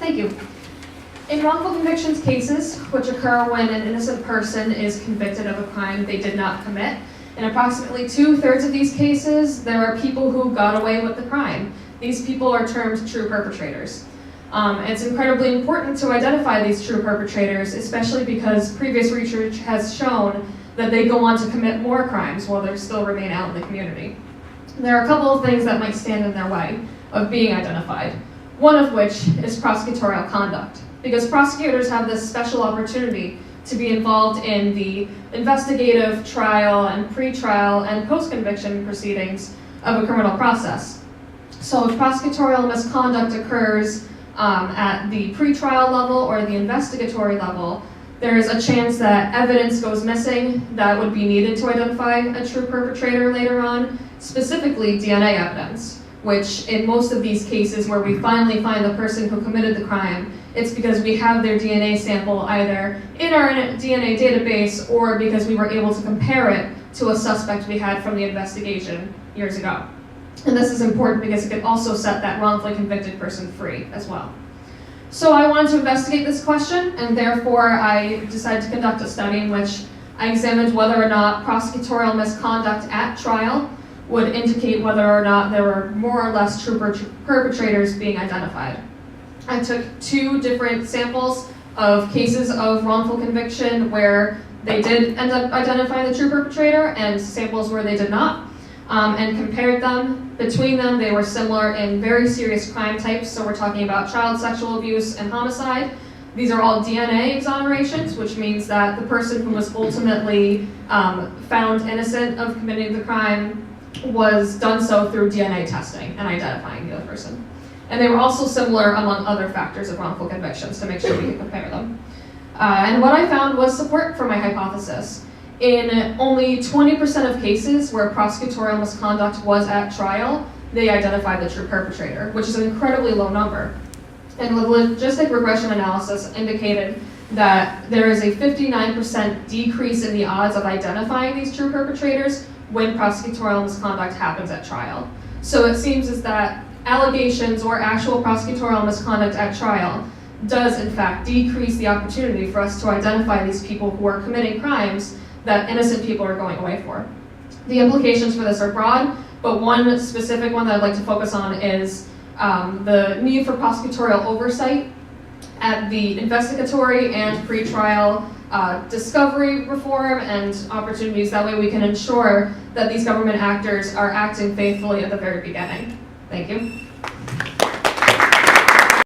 Thank you. In wrongful convictions cases, which occur when an innocent person is convicted of a crime they did not commit, in approximately 2/3 of these cases, there are people who got away with the crime. These people are termed true perpetrators. It's incredibly important to identify these true perpetrators, especially because previous research has shown that they go on to commit more crimes while they still remain out in the community. There are a couple of things that might stand in their way of being identified, one of which is prosecutorial conduct, because prosecutors have this special opportunity to be involved in the investigative, trial, and pre-trial and post-conviction proceedings of a criminal process. So if prosecutorial misconduct occurs at the pre-trial level or the investigatory level, there is a chance that evidence goes missing that would be needed to identify a true perpetrator later on, specifically DNA evidence, which in most of these cases where we finally find the person who committed the crime, it's because we have their DNA sample either in our DNA database or because we were able to compare it to a suspect we had from the investigation years ago. And this is important because it can also set that wrongfully convicted person free as well. So I wanted to investigate this question, and therefore I decided to conduct a study in which I examined whether or not prosecutorial misconduct at trial would indicate whether or not there were more or less true perpetrators being identified. I took 2 different samples of cases of wrongful conviction where they did end up identifying the true perpetrator and samples where they did not, and compared them. Between them, they were similar in very serious crime types, so we're talking about child sexual abuse and homicide. These are all DNA exonerations, which means that the person who was ultimately found innocent of committing the crime was done so through DNA testing and identifying the other person. And they were also similar among other factors of wrongful convictions to make sure we could compare them. And what I found was support for my hypothesis. In only 20% of cases where prosecutorial misconduct was at trial, they identified the true perpetrator, which is an incredibly low number. And the logistic regression analysis indicated that there is a 59% decrease in the odds of identifying these true perpetrators when prosecutorial misconduct happens at trial. So it seems as that allegations or actual prosecutorial misconduct at trial does in fact decrease the opportunity for us to identify these people who are committing crimes that innocent people are going away for. The implications for this are broad, but one specific one that I'd like to focus on is the need for prosecutorial oversight at the investigatory and pre-trial discovery reform and opportunities. That way we can ensure that these government actors are acting faithfully at the very beginning. Thank you.